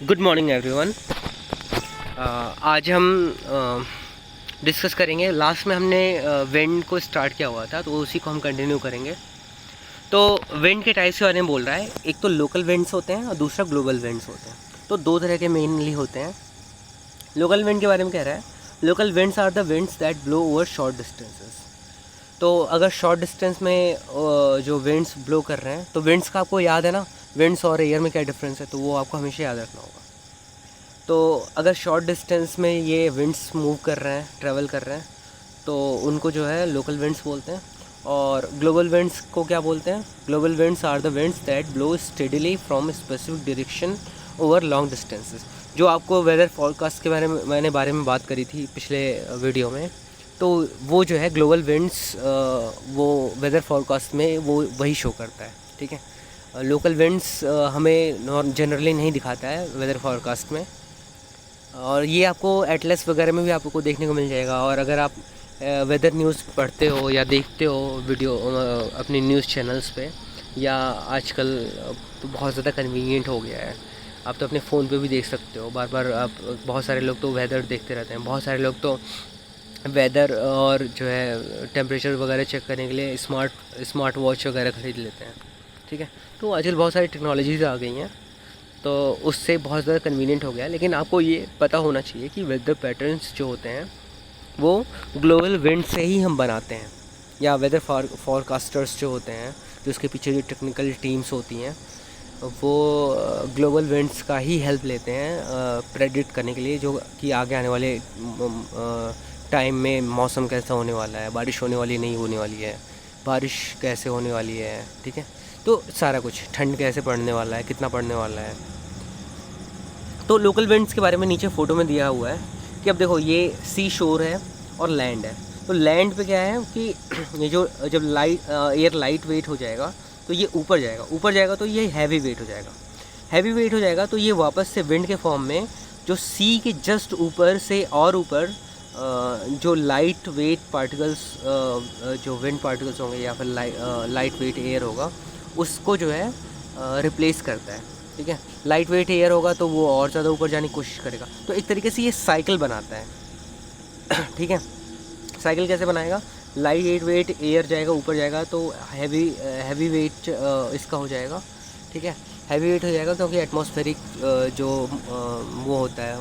Good morning everyone. आज हम discuss करेंगे। लास्ट में हमने विंड को स्टार्ट किया हुआ था, तो उसी को हम कंटिन्यू करेंगे। तो विंड के टाइप्स के बारे में बोल रहा है। एक तो लोकल विंड्स होते हैं और दूसरा ग्लोबल विंड्स होते हैं। तो दो तरह के मेनली होते हैं। लोकल विंड के बारे में कह रहा है, local winds are the winds that blow over short distances. तो अगर शॉर्ट डिस्टेंस में जो विंड्स ब्लो कर रहे हैं, तो विंड्स का आपको याद है ना, विंड्स और एयर में क्या डिफरेंस है, तो वो आपको हमेशा याद रखना होगा। तो अगर शॉर्ट डिस्टेंस में ये विंड्स मूव कर रहे हैं, ट्रैवल कर रहे हैं, तो उनको जो है लोकल विंड्स बोलते हैं। और ग्लोबल विंड्स को क्या बोलते हैं? Global winds are the winds that blow steadily from specific direction over long distances. जो आपको वेदर फॉरकास्ट के बारे में बात करी थी पिछले वीडियो में, तो वो जो है ग्लोबल विंड्स वो वेदर फॉरकास्ट में वो वही शो करता है। ठीक है, लोकल विंड्स हमें जनरली नहीं दिखाता है वेदर फॉरकास्ट में, और ये आपको एटलस वगैरह में भी आपको देखने को मिल जाएगा। और अगर आप वेदर न्यूज़ पढ़ते हो या देखते हो वीडियो अपनी न्यूज़ चैनल्स पे, या आजकल तो बहुत ज़्यादा कन्वीनियंट हो गया है, आप तो अपने फ़ोन पे भी देख सकते हो। बार बार आप, बहुत सारे लोग तो वेदर देखते रहते हैं। बहुत सारे लोग तो वेदर और जो है टेम्परेचर वगैरह चेक करने के लिए स्मार्ट वॉच वगैरह ख़रीद लेते हैं। ठीक है, तो आजकल बहुत सारी टेक्नोलॉजीज़ आ गई हैं, तो उससे बहुत ज़्यादा कन्वीनियंट हो गया है। लेकिन आपको ये पता होना चाहिए कि वेदर पैटर्न्स जो होते हैं वो ग्लोबल विंड से ही हम बनाते हैं, या वेदर फॉरकास्टर्स जो होते हैं, जो उसके पीछे जो टेक्निकल टीम्स होती हैं, वो ग्लोबल विंड्स का ही हेल्प लेते हैं प्रेडिक्ट करने के लिए, जो कि आगे आने वाले टाइम में मौसम कैसा होने वाला है, बारिश होने वाली नहीं होने वाली है, बारिश कैसे होने वाली है। ठीक है, तो सारा कुछ, ठंड कैसे पड़ने वाला है, कितना पड़ने वाला है। तो लोकल विंड्स के बारे में नीचे फ़ोटो में दिया हुआ है कि अब देखो, ये सी शोर है और लैंड है। तो लैंड पे क्या है कि ये जो जब एयर लाइट वेट हो जाएगा, तो ये ऊपर जाएगा तो ये हैवी वेट हो जाएगा। तो ये वापस से विंड के फॉर्म में जो सी के जस्ट ऊपर से और ऊपर जो लाइट वेट पार्टिकल्स, जो विंड पार्टिकल्स होंगे या फिर लाइट वेट एयर होगा, उसको जो है रिप्लेस करता है। ठीक है, लाइट वेट एयर होगा तो वो और ज़्यादा ऊपर जाने की कोशिश करेगा। तो एक तरीके से ये साइकिल बनाता है। ठीक है, साइकिल कैसे बनाएगा? लाइट वेट एयर जाएगा, ऊपर जाएगा, तो हैवी वेट इसका हो जाएगा। ठीक है, हैवी वेट हो जाएगा क्योंकि एटमॉस्फेरिक जो वो होता है,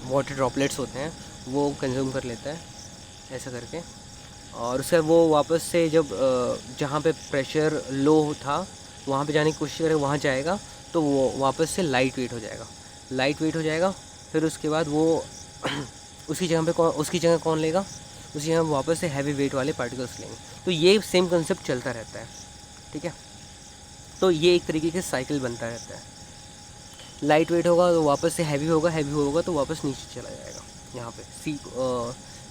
वाटर ड्रॉपलेट्स होते हैं, वो कंज्यूम कर लेता है ऐसा करके। और उसके वो वापस से जब जहाँ पे प्रेशर लो था वहाँ पे जाने की कोशिश करेगा, वहाँ जाएगा, तो वो वापस से लाइट वेट हो जाएगा। फिर उसके बाद वो उसकी जगह कौन लेगा? उसकी जगह वापस से हैवी वेट वाले पार्टिकल्स लेंगे। तो ये सेम कंसेप्ट चलता रहता है। ठीक है, तो ये एक तरीके से साइकिल बनता रहता है। लाइट वेट होगा तो वापस से हैवी होगा तो वापस नीचे चला जाएगा। यहाँ पे सी,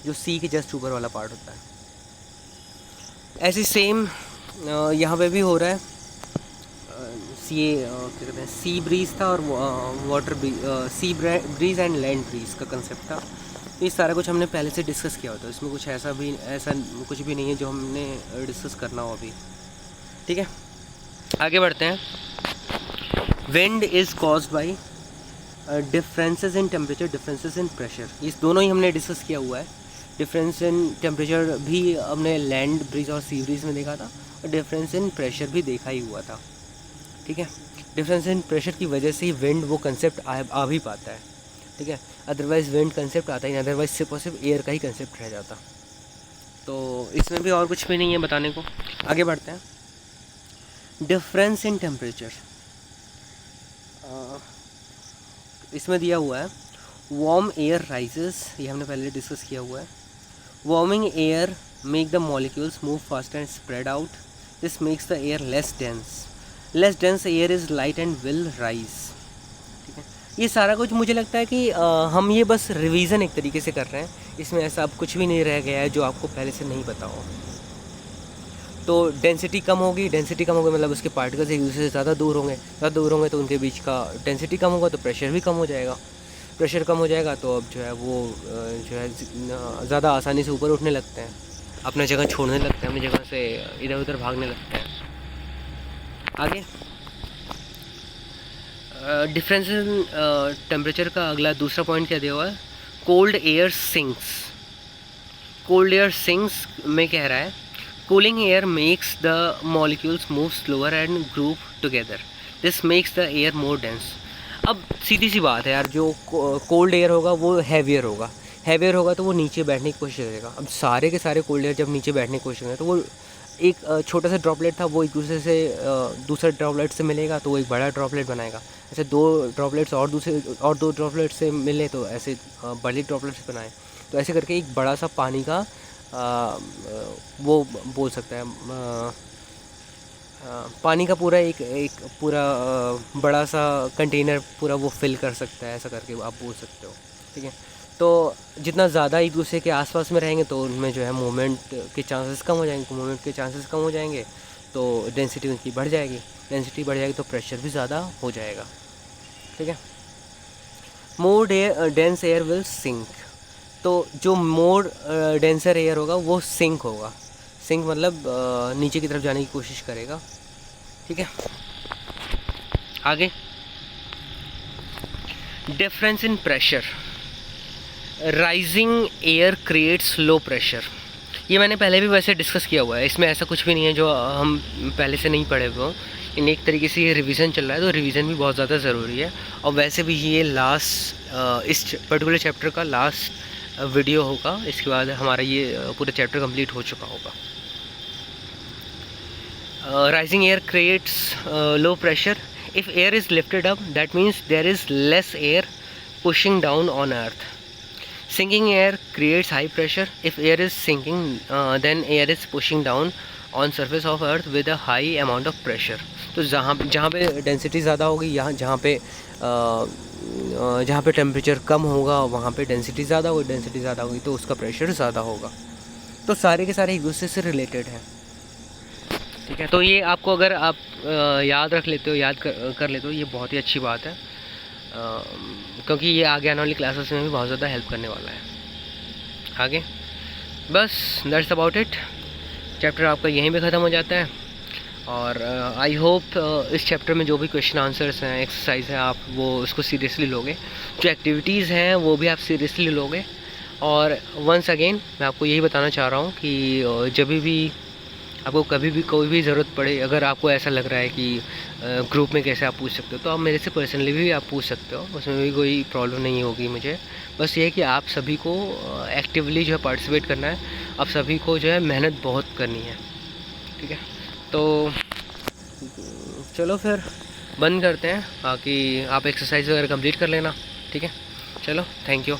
जो सी के जस्ट ऊपर वाला पार्ट होता है, ऐसे सेम यहाँ पे भी हो रहा है। क्या कहते हैं, सी ब्रीज था और water sea breeze and land breeze का कंसेप्ट था। तो ये सारा कुछ हमने पहले से डिस्कस किया होता है, इसमें कुछ ऐसा कुछ भी नहीं है जो हमने डिस्कस करना हो अभी। ठीक है, आगे बढ़ते हैं। Wind is caused by differences in temperature, differences in pressure. इस दोनों ही हमने डिस्कस किया हुआ है। डिफरेंस इन टेम्परेचर भी हमने लैंड ब्रीज और सी ब्रीज में देखा था, और डिफरेंस इन प्रेशर भी देखा ही हुआ था। ठीक है, डिफरेंस इन प्रेशर की वजह से ही विंड वो कंसेप्ट आ भी पाता है। ठीक है, अदरवाइज़ विंड कंसेप्ट आता ही नहीं, अदरवाइज सिर्फ और सिर्फ एयर का ही कंसेप्ट रह जाता। तो इसमें भी और कुछ भी नहीं है बताने को। आगे बढ़ते हैं। डिफरेंस इन टेम्परेचर, इसमें दिया हुआ है वार्म एयर राइजेस, ये हमने पहले डिस्कस किया हुआ है। Warming air make the molecules move faster and spread out, this makes the air less dense air is light and will rise. ठीक है, ये सारा कुछ मुझे लगता है कि हम ये बस रिवीजन एक तरीके से कर रहे हैं। इसमें ऐसा अब कुछ भी नहीं रह गया है जो आपको पहले से नहीं पता हो। तो डेंसिटी कम होगी मतलब उसके पार्टिकल्स एक दूसरे से ज़्यादा दूर होंगे तो उनके बीच का डेंसिटी कम होगा, तो प्रेशर भी कम हो जाएगा। तो अब जो है वो जो है ज़्यादा आसानी से ऊपर उठने लगते हैं, अपना जगह छोड़ने लगते हैं, अपनी जगह से इधर उधर भागने लगते हैं। आगे डिफरेंस इन टेम्परेचर का अगला दूसरा पॉइंट क्या दिया हुआ है, cold air sinks. Cold air sinks में कह रहा है cooling air makes the molecules move slower and group together, this makes the air more dense. अब सीधी सी बात है यार, जो कोल्ड एयर होगा वो हैवियर होगा तो वो नीचे बैठने की कोशिश करेगा। अब सारे के सारे कोल्ड एयर जब नीचे बैठने की कोशिश करें तो वो एक छोटा सा ड्रॉपलेट था, वो एक दूसरे से दूसरे ड्रॉपलेट से मिलेगा तो वो एक बड़ा ड्रॉपलेट बनाएगा। ऐसे दो ड्रॉपलेट्स और दो ड्रॉपलेट से मिले तो ऐसे बड़े ड्रॉपलेट्स बनाए, तो ऐसे करके एक बड़ा सा पानी का वो बोल सकता है पानी का पूरा एक पूरा बड़ा सा कंटेनर पूरा वो फिल कर सकता है, ऐसा करके आप बोल सकते हो। ठीक है, तो जितना ज़्यादा एक दूसरे के आसपास में रहेंगे तो उनमें जो है मूवमेंट के चांसेस कम हो जाएंगे, तो डेंसिटी उनकी बढ़ जाएगी, तो प्रेशर भी ज़्यादा हो जाएगा। ठीक है, more dense air will sink, तो जो मोर डेंसर एयर होगा वो सिंक होगा। सिंक मतलब नीचे की तरफ जाने की कोशिश करेगा। ठीक है, आगे difference in pressure, rising air creates low pressure. ये मैंने पहले भी वैसे डिस्कस किया हुआ है, इसमें ऐसा कुछ भी नहीं है जो हम पहले से नहीं पढ़े हुए हों। इन एक तरीके से ये रिवीजन चल रहा है, तो रिवीजन भी बहुत ज़्यादा ज़रूरी है। और वैसे भी ये लास्ट इस पर्टिकुलर चैप्टर का लास्ट वीडियो होगा, इसके बाद हमारा ये पूरा चैप्टर कंप्लीट हो चुका होगा। Rising air creates low pressure, if air is lifted up that means there is less air pushing down on earth. Sinking air creates high pressure. If air is sinking, then air is pushing down on surface of earth with a high amount of pressure. तो जहाँ पे density ज़्यादा होगी, जहाँ पे temperature कम होगा वहाँ पे डेंसिटी ज़्यादा होगी तो उसका प्रेशर ज़्यादा होगा। तो सारे के सारे एक दूसरे से रिलेटेड हैं। ठीक है, तो ये आपको अगर आप याद रख लेते हो, याद कर लेते हो, ये बहुत ही अच्छी बात है, क्योंकि ये आगे आने वाली क्लासेस में भी बहुत ज़्यादा हेल्प करने वाला है। आगे बस दैट्स अबाउट इट, चैप्टर आपका यहीं पे ख़त्म हो जाता है। और आई होप इस चैप्टर में जो भी क्वेश्चन आंसर्स हैं, एक्सरसाइज है, आप वो उसको सीरियसली लोगे, जो एक्टिविटीज़ हैं वो भी आप सीरियसली लोगे। और वंस अगेन मैं आपको यही बताना चाह रहा हूँ कि जब भी आपको कभी भी कोई भी ज़रूरत पड़े, अगर आपको ऐसा लग रहा है कि ग्रुप में कैसे आप पूछ सकते हो, तो आप मेरे से पर्सनली भी आप पूछ सकते हो, उसमें भी कोई प्रॉब्लम नहीं होगी मुझे। बस ये है कि आप सभी को एक्टिवली जो है पार्टिसिपेट करना है, आप सभी को जो है मेहनत बहुत करनी है। ठीक है, तो चलो फिर बंद करते हैं, बाकी आप एक्सरसाइज वगैरह कंप्लीट कर लेना। ठीक है, चलो, थैंक यू।